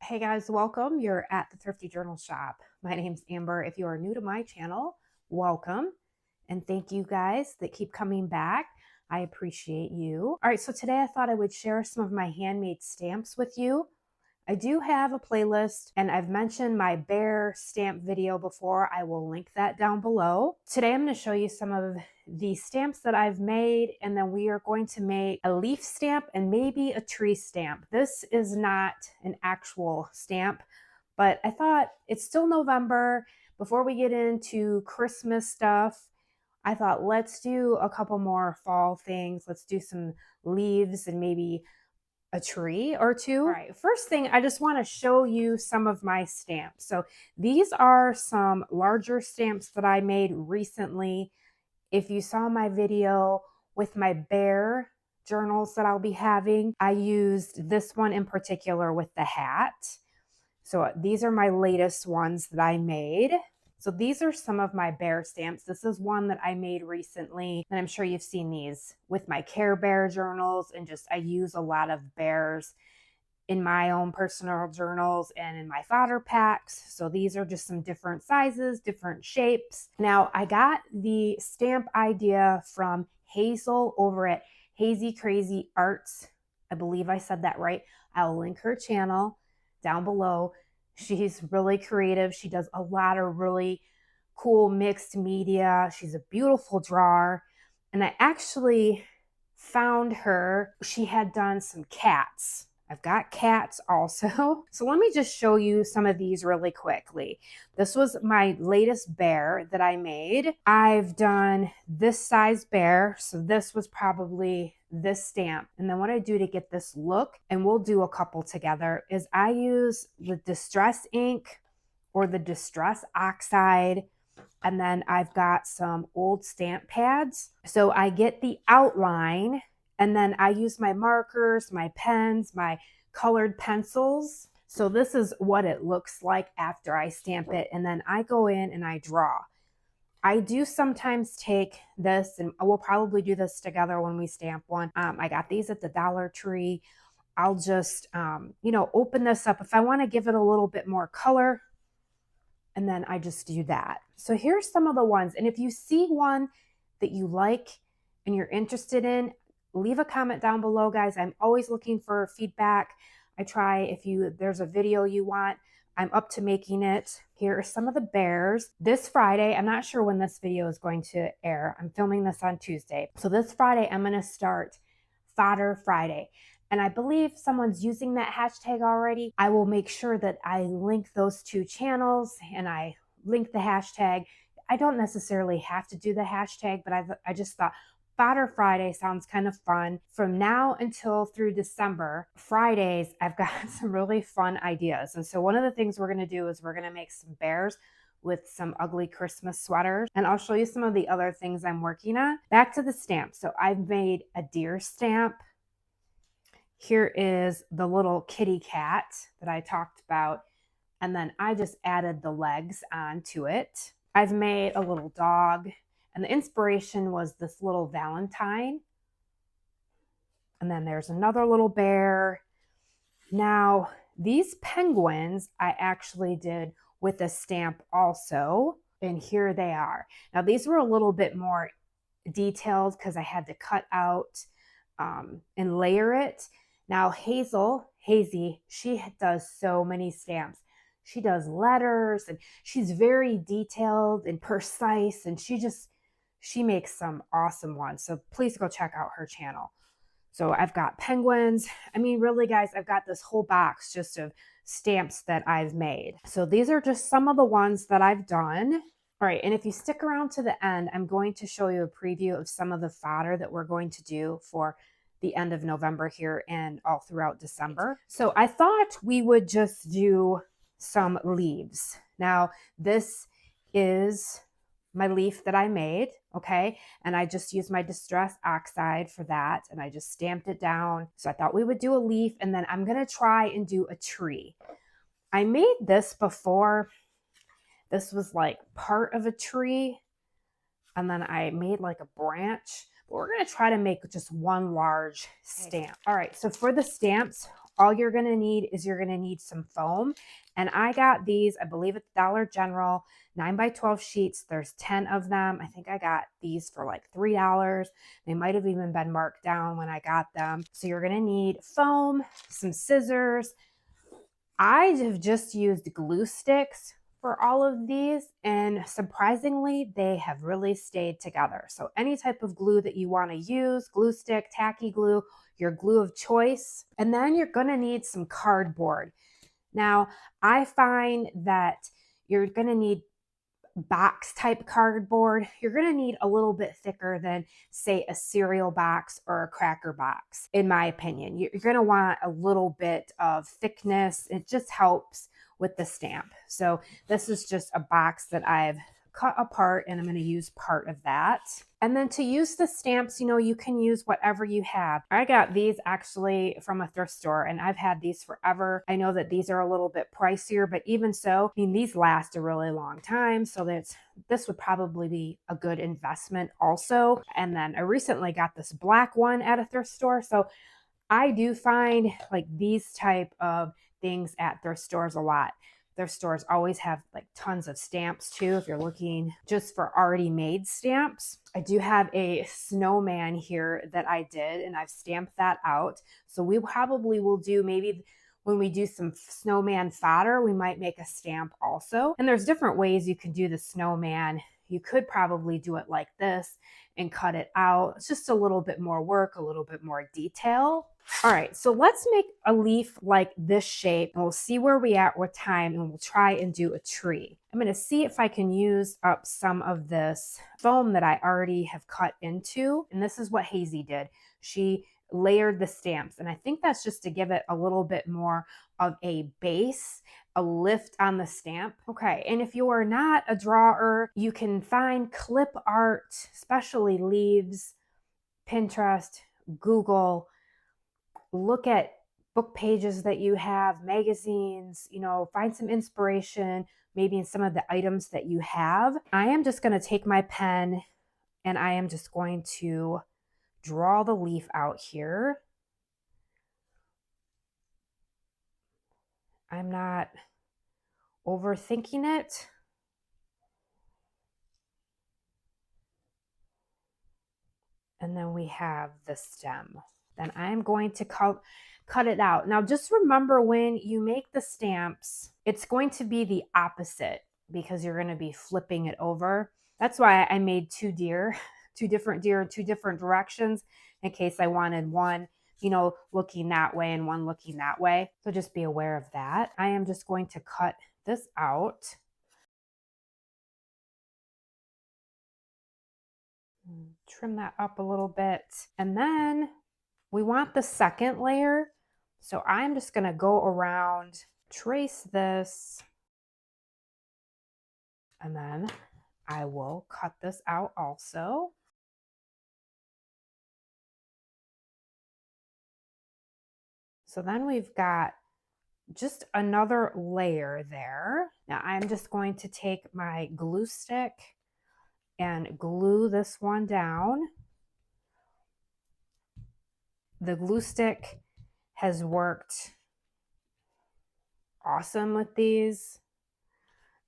Hey guys, welcome. You're at the Thrifty Journal Shop. My name's Amber. If you are new to my channel, welcome. And thank you guys that keep coming back. I appreciate you. All right, so today I thought I would share some of my handmade stamps with you. I do have a playlist, and I've mentioned my bear stamp video before. I will link that down below. Today I'm going to show you some of the stamps that I've made, and then we are going to make a leaf stamp and maybe a tree stamp. This is not an actual stamp, but I thought it's still November. Before we get into Christmas stuff, I thought let's do a couple more fall things. Let's do some leaves and maybe a tree or two. All right, first thing, I just want to show you some of my stamps. So these are some larger stamps that I made recently. If you saw my video with my bear journals that I'll be having, I used this one in particular with the hat. So these are my latest ones that I made. So these are some of my bear stamps. This is one that I made recently, and I'm sure you've seen these with my Care Bear journals, and just I use a lot of bears in my own personal journals and in my fodder packs. So these are just some different sizes, different shapes. Now I got the stamp idea from Hazel over at Hazy Crazy Arts. I believe I said that right. I'll link her channel down below. She's really creative. She does a lot of really cool mixed media. She's a beautiful drawer. And I actually found her. She had done some cats. I've got cats also. So let me just show you some of these really quickly. This was my latest bear that I made. I've done this size bear. So this was probably this stamp. And then what I do to get this look, and we'll do a couple together, is I use the Distress ink or the Distress Oxide. And then I've got some old stamp pads. So I get the outline, and then I use my markers, my pens, my colored pencils. So this is what it looks like after I stamp it. And then I go in and I draw. I do sometimes take this, and we'll probably do this together when we stamp one. I got these at the Dollar Tree. I'll just, open this up. If I want to give it a little bit more color, and then I just do that. So here's some of the ones. And if you see one that you like and you're interested in, leave a comment down below, guys. I'm always looking for feedback. I try, if there's a video you want, I'm up to making it. Here are some of the bears. This Friday, I'm not sure when this video is going to air. I'm filming this on Tuesday. So this Friday, I'm going to start Fodder Friday. And I believe someone's using that hashtag already. I will make sure that I link those two channels and I link the hashtag. I don't necessarily have to do the hashtag, but I just thought Fodder Friday sounds kind of fun. From now until through December, Fridays, I've got some really fun ideas. And so one of the things we're going to do is we're going to make some bears with some ugly Christmas sweaters. And I'll show you some of the other things I'm working on. Back to the stamp. So I've made a deer stamp. Here is the little kitty cat that I talked about. And then I just added the legs onto it. I've made a little dog. And the inspiration was this little Valentine. And then there's another little bear. Now, these penguins I actually did with a stamp also. And here they are. Now, these were a little bit more detailed because I had to cut out and layer it. Now, Hazy, she does so many stamps. She does letters, and she's very detailed and precise, and she makes some awesome ones. So please go check out her channel. So I've got penguins. I mean, really, guys, I've got this whole box just of stamps that I've made. So these are just some of the ones that I've done. All right, and if you stick around to the end, I'm going to show you a preview of some of the fodder that we're going to do for the end of November here and all throughout December. So I thought we would just do some leaves. Now, this is my leaf that I made, okay? And I just used my Distress Oxide for that, and I just stamped it down. So I thought we would do a leaf, and then I'm gonna try and do a tree. I made this before. This was like part of a tree, and then I made like a branch. But we're gonna try to make just one large stamp. All right, so for the stamps, all you're going to need is you're going to need some foam. And I got these, I believe at Dollar General, 9x12 sheets. There's 10 of them. I think I got these for like $3. They might have even been marked down when I got them. So you're going to need foam, some scissors. I have just used glue sticks for all of these, and surprisingly, they have really stayed together. So any type of glue that you want to use, glue stick, tacky glue, your glue of choice. And then you're going to need some cardboard. Now, I find that you're going to need box type cardboard. You're going to need a little bit thicker than, say, a cereal box or a cracker box, in my opinion. You're going to want a little bit of thickness. It just helps with the stamp. So this is just a box that I've cut apart, and I'm going to use part of that. And then to use the stamps, you know, you can use whatever you have. I got these actually from a thrift store, and I've had these forever. I know that these are a little bit pricier, but even so, I mean, these last a really long time. So this would probably be a good investment also. And then I recently got this black one at a thrift store. So I do find like these type of things at thrift stores a lot. Thrift stores always have like tons of stamps too, if you're looking just for already made stamps. I do have a snowman here that I did, and I've stamped that out. So we probably will do, maybe when we do some snowman fodder, we might make a stamp also. And there's different ways you can do the snowman. You could probably do it like this and cut it out. It's just a little bit more work, a little bit more detail. All right, so let's make a leaf like this shape, and we'll see where we at with time, and we'll try and do a tree. I'm going to see if I can use up some of this foam that I already have cut into. And this is what Hazy did. She layered the stamps, and I think that's just to give it a little bit more of a base, a lift on the stamp. Okay, and if you are not a drawer, you can find clip art, especially leaves, Pinterest, Google. Look at book pages that you have, magazines, you know, find some inspiration maybe in some of the items that you have. I am just going to take my pen, and I am just going to draw the leaf out here. I'm not overthinking it. And then we have the stem. Then I'm going to cut it out. Now just remember, when you make the stamps, it's going to be the opposite because you're going to be flipping it over. That's why I made two different deer in two different directions, in case I wanted one, you know, looking that way and one looking that way. So just be aware of that. I am just going to cut this out. Trim that up a little bit. And then we want the second layer. So I'm just going to go around, trace this, and then I will cut this out also. So then we've got just another layer there. Now I'm just going to take my glue stick and glue this one down. The glue stick has worked awesome with these.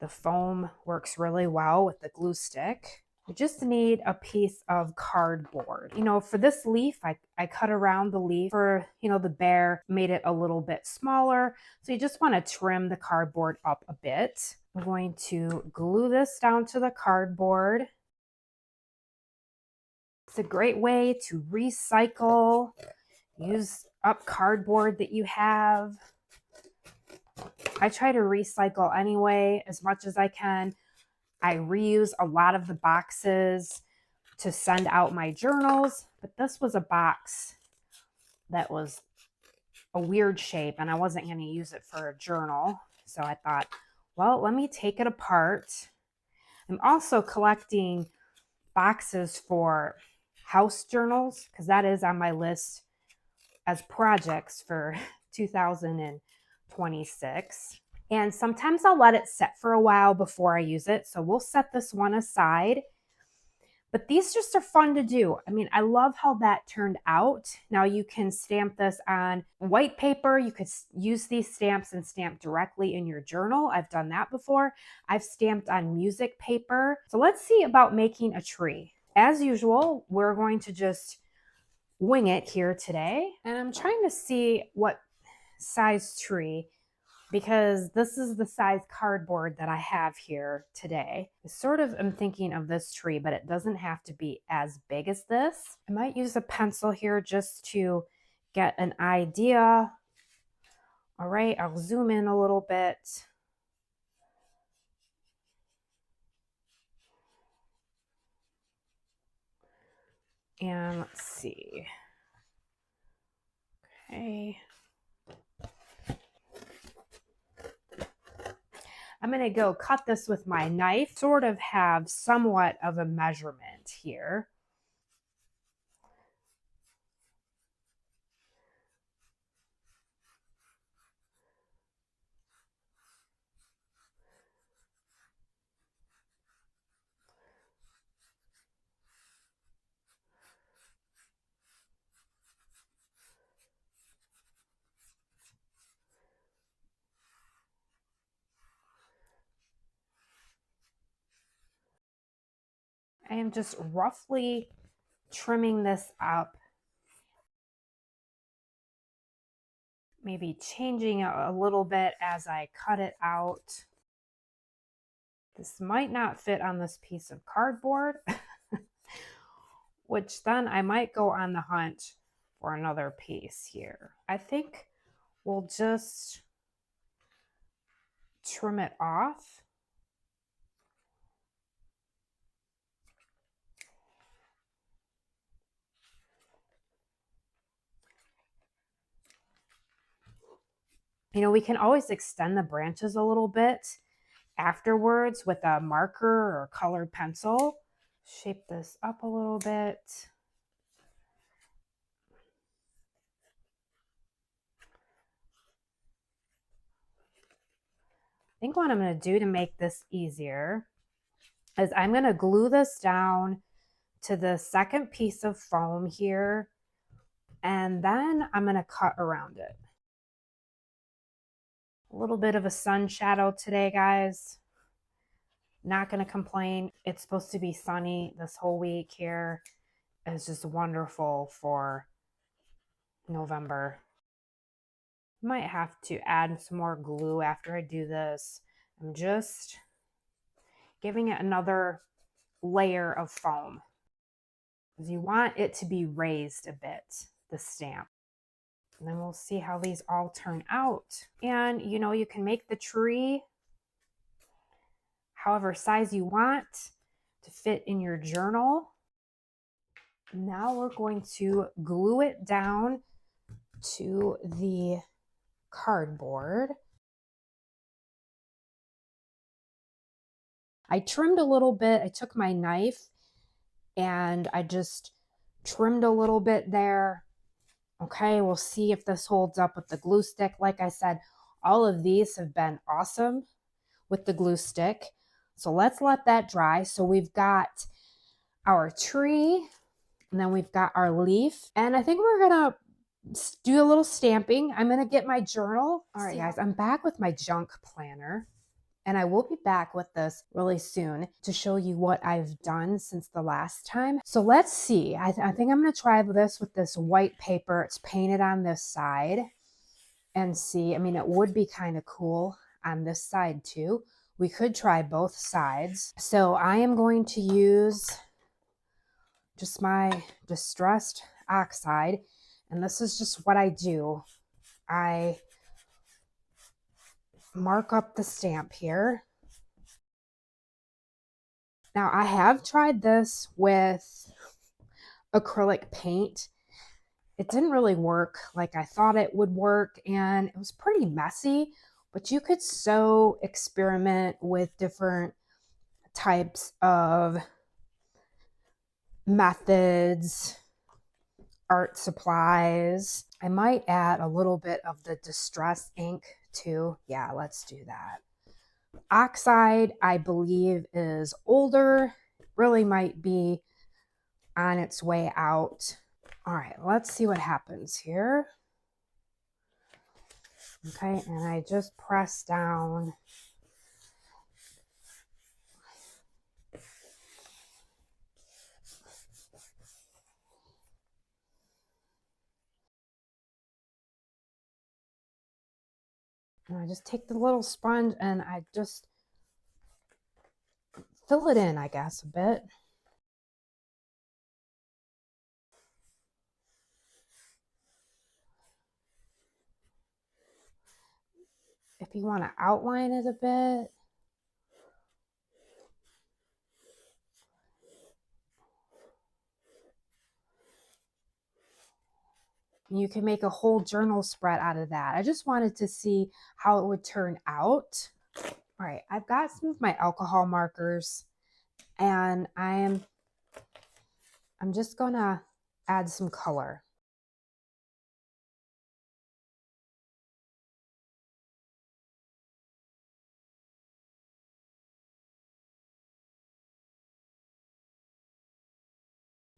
The foam works really well with the glue stick. We just need a piece of cardboard. You know, for this leaf, I cut around the leaf. For, you know, the bear, made it a little bit smaller. So you just want to trim the cardboard up a bit. I'm going to glue this down to the cardboard. It's a great way to recycle. Use up cardboard that you have. I try to recycle anyway as much as I can. I reuse a lot of the boxes to send out my journals, but this was a box that was a weird shape and I wasn't going to use it for a journal. So I thought, well, let me take it apart. I'm also collecting boxes for house journals because that is on my list as projects for 2026. And sometimes I'll let it set for a while before I use it. So we'll set this one aside. But these just are fun to do. I mean, I love how that turned out. Now you can stamp this on white paper. You could use these stamps and stamp directly in your journal. I've done that before. I've stamped on music paper. So let's see about making a tree. As usual, we're going to just wing it here today. And I'm trying to see what size tree, because this is the size cardboard that I have here today. I sort of am thinking of this tree, but it doesn't have to be as big as this. I might use a pencil here just to get an idea. All right, I'll zoom in a little bit. And let's see. Okay. I'm going to go cut this with my knife, sort of have somewhat of a measurement here. I am just roughly trimming this up, maybe changing a little bit as I cut it out. This might not fit on this piece of cardboard, which then I might go on the hunt for another piece here. I think we'll just trim it off. You know, we can always extend the branches a little bit afterwards with a marker or colored pencil. Shape this up a little bit. I think what I'm going to do to make this easier is I'm going to glue this down to the second piece of foam here, and then I'm going to cut around it. A little bit of a sun shadow today, guys. Not going to complain. It's supposed to be sunny this whole week here. It's just wonderful for November. Might have to add some more glue after I do this. I'm just giving it another layer of foam, because you want it to be raised a bit, the stamp. And then we'll see how these all turn out. And you know, you can make the tree however size you want to fit in your journal. Now we're going to glue it down to the cardboard. I trimmed a little bit. I took my knife and I just trimmed a little bit there. Okay, we'll see if this holds up with the glue stick. Like I said, all of these have been awesome with the glue stick. So let's let that dry. So we've got our tree, and then we've got our leaf. And I think we're gonna do a little stamping. I'm gonna get my journal. All right, guys, I'm back with my junk planner. And I will be back with this really soon to show you what I've done since the last time. So let's see. I think I'm going to try this with this white paper. It's painted on this side and see. I mean, it would be kind of cool on this side too. We could try both sides. So I am going to use just my distressed oxide. And this is just what I do. I mark up the stamp here. Now I have tried this with acrylic paint. It didn't really work like I thought it would work, and it was pretty messy, but you could so experiment with different types of methods, art supplies. I might add a little bit of the distress ink too. Yeah, let's do that. Oxide, I believe, is older. Really might be on its way out. All right, let's see what happens here. Okay, and I just press down. And I just take the little sponge and I just fill it in, I guess, a bit. If you want to outline it a bit. You can make a whole journal spread out of that. I just wanted to see how it would turn out. All right, I've got some of my alcohol markers and I'm just gonna add some color.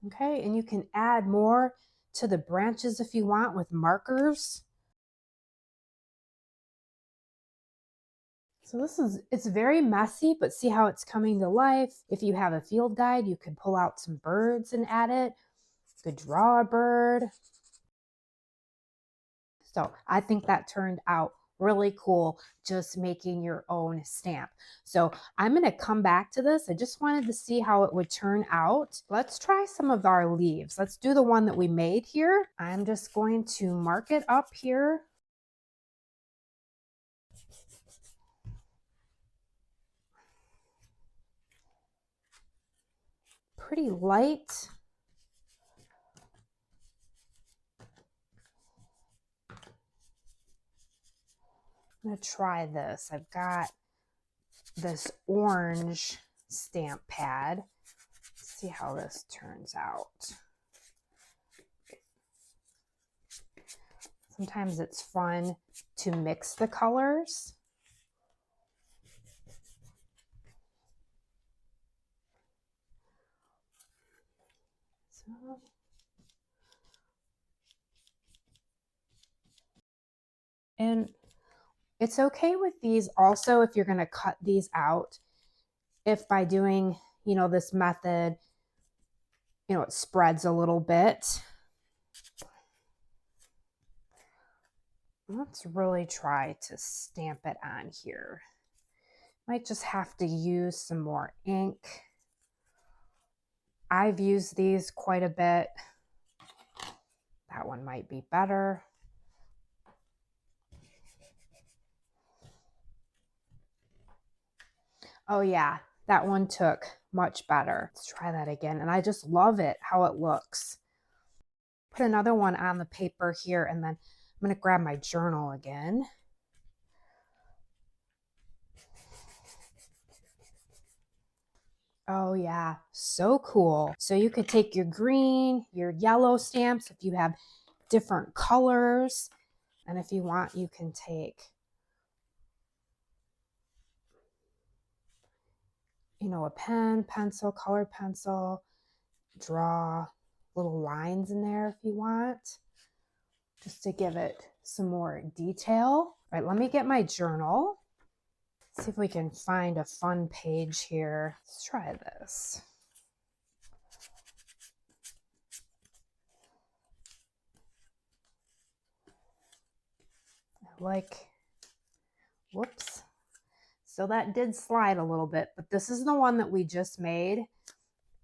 Okay, and you can add more to the branches if you want with markers. So it's very messy, but see how it's coming to life. If you have a field guide, you could pull out some birds and add it. You could draw a bird. So I think that turned out really cool, just making your own stamp. So I'm going to come back to this. I just wanted to see how it would turn out. Let's try some of our leaves. Let's do the one that we made here. I'm just going to mark it up here. Pretty light. I'm going to try this. I've got this orange stamp pad. Let's see how this turns out. Sometimes it's fun to mix the colors. So, and it's okay with these also if you're going to cut these out. If by doing, this method, it spreads a little bit. Let's really try to stamp it on here. Might just have to use some more ink. I've used these quite a bit. That one might be better. Oh yeah, that one took much better. Let's try that again. And I just love it, how it looks. Put another one on the paper here, and then I'm going to grab my journal again. Oh yeah, so cool. So you could take your green, your yellow stamps if you have different colors. And if you want, you can take, a pen, pencil, colored pencil, draw little lines in there if you want, just to give it some more detail. All right, let me get my journal. See if we can find a fun page here. Let's try this. Whoops. So that did slide a little bit, but this is the one that we just made.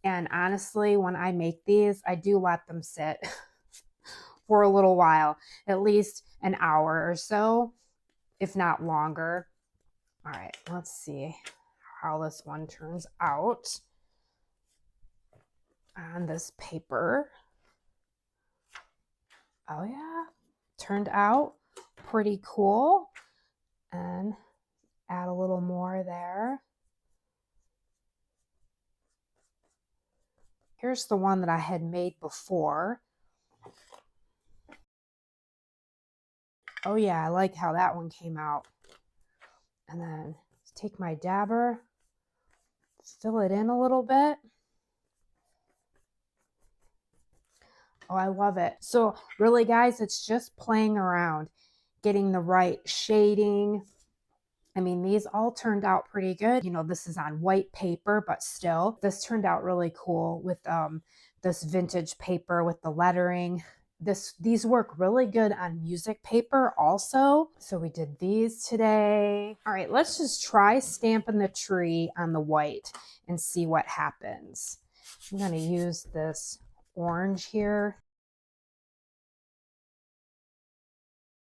And honestly, when I make these, I do let them sit for a little while, at least an hour or so, if not longer. All right, let's see how this one turns out on this paper. Oh yeah, turned out pretty cool. And add a little more there. Here's the one that I had made before. Oh yeah, I like how that one came out. And then take my dabber, fill it in a little bit. Oh, I love it. So really, guys, it's just playing around, getting the right shading. I mean, these all turned out pretty good. You know, this is on white paper, but still, this turned out really cool with this vintage paper with the lettering. These work really good on music paper also. So we did these today. All right, let's just try stamping the tree on the white and see what happens. I'm going to use this orange here.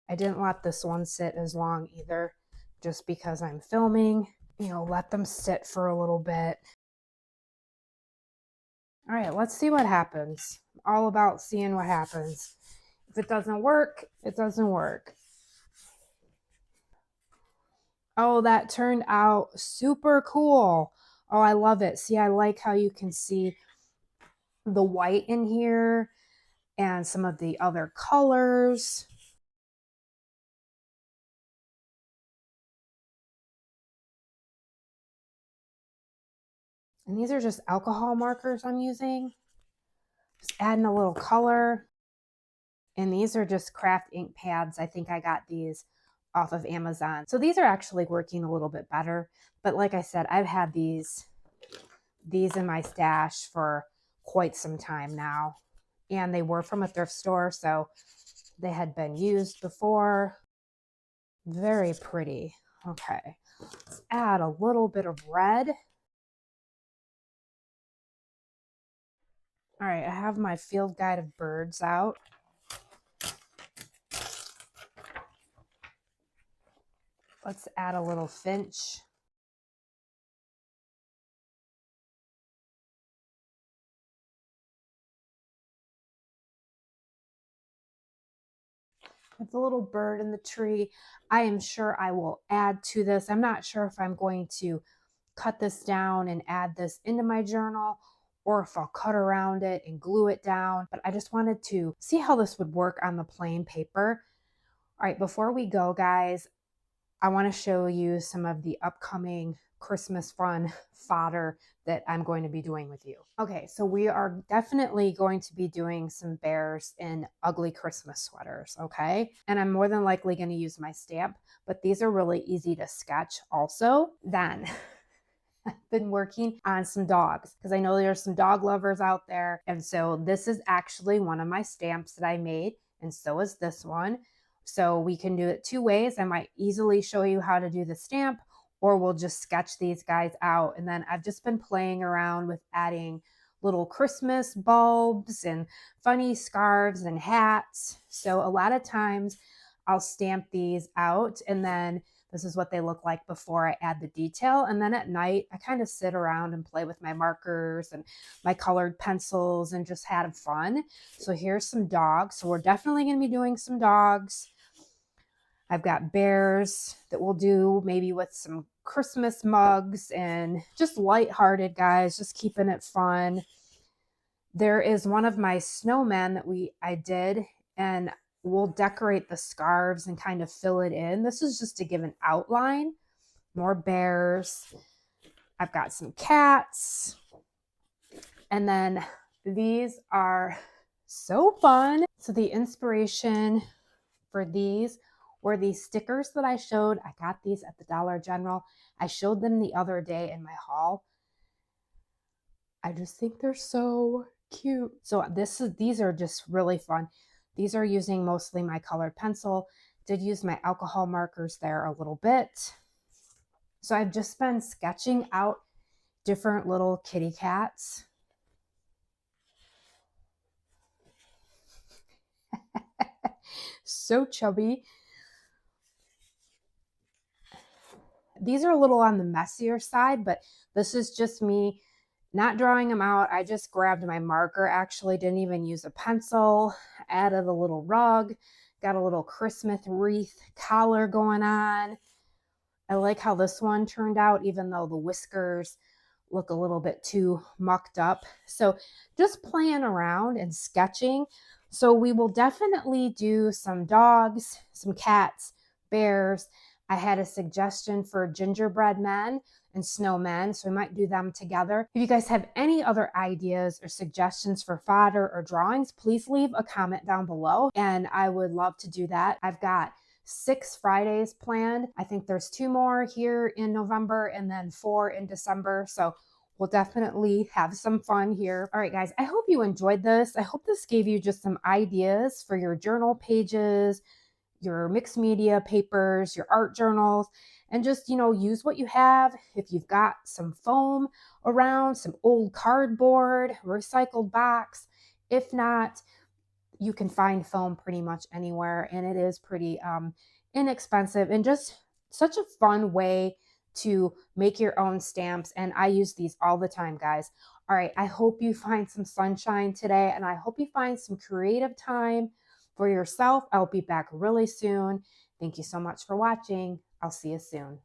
I didn't let this one sit as long either, just because I'm filming. You know, let them sit for a little bit. All right, let's see what happens. All about seeing what happens. If it doesn't work, it doesn't work. Oh, that turned out super cool. Oh, I love it. See, I like how you can see the white in here and some of the other colors. And these are just alcohol markers I'm using. Just adding a little color. And these are just craft ink pads. I think I got these off of Amazon. So these are actually working a little bit better. But like I said, I've had these in my stash for quite some time now. And they were from a thrift store, so they had been used before. Very pretty. Okay, let's add a little bit of red. All right, I have my field guide of birds out. Let's add a little finch. With the little bird in the tree, I am sure I will add to this. I'm not sure if I'm going to cut this down and add this into my journal or if I'll cut around it and glue it down, but I just wanted to see how this would work on the plain paper. All right, before we go, guys, I want to show you some of the upcoming Christmas fun fodder that I'm going to be doing with you. Okay, so we are definitely going to be doing some bears in ugly Christmas sweaters, okay? And I'm more than likely going to use my stamp, but these are really easy to sketch also. Then I've been working on some dogs because I know there's some dog lovers out there. And so this is actually one of my stamps that I made, and so is this one. So we can do it two ways. I might easily show you how to do the stamp, or we'll just sketch these guys out. And then I've just been playing around with adding little Christmas bulbs and funny scarves and hats. So a lot of times I'll stamp these out, and then this is what they look like before I add the detail. And then at night, I kind of sit around and play with my markers and my colored pencils and just had fun. So here's some dogs. So we're definitely going to be doing some dogs. I've got bears that we'll do maybe with some Christmas mugs and just lighthearted, guys, just keeping it fun. There is one of my snowmen that I did, and we'll decorate the scarves and kind of fill it in. This is just to give an outline. More bears. I've got some cats. And then these are so fun. So the inspiration for these were these stickers that I showed. I got these at the Dollar General. I showed them the other day in my haul. I just think they're so cute. So these are just really fun. These are using mostly my colored pencil. Did use my alcohol markers there a little bit. So I've just been sketching out different little kitty cats. So chubby. These are a little on the messier side, but this is just me not drawing them out. I just grabbed my marker, actually didn't even use a pencil, added a little rug, got a little Christmas wreath collar going on. I like how this one turned out, even though the whiskers look a little bit too mucked up. So just playing around and sketching. So we will definitely do some dogs, some cats, bears. I had a suggestion for gingerbread men and snowmen, so we might do them together. If you guys have any other ideas or suggestions for fodder or drawings, please leave a comment down below, and I would love to do that. I've got 6 Fridays planned. I think there's 2 more here in November and then 4 in December. So we'll definitely have some fun here. All right, guys, I hope you enjoyed this. I hope this gave you just some ideas for your journal pages, your mixed media papers, your art journals, and just, use what you have. If you've got some foam around, some old cardboard, recycled box. If not, you can find foam pretty much anywhere, and it is pretty inexpensive and just such a fun way to make your own stamps. And I use these all the time, guys. All right, I hope you find some sunshine today, and I hope you find some creative time for yourself. I'll be back really soon. Thank you so much for watching. I'll see you soon.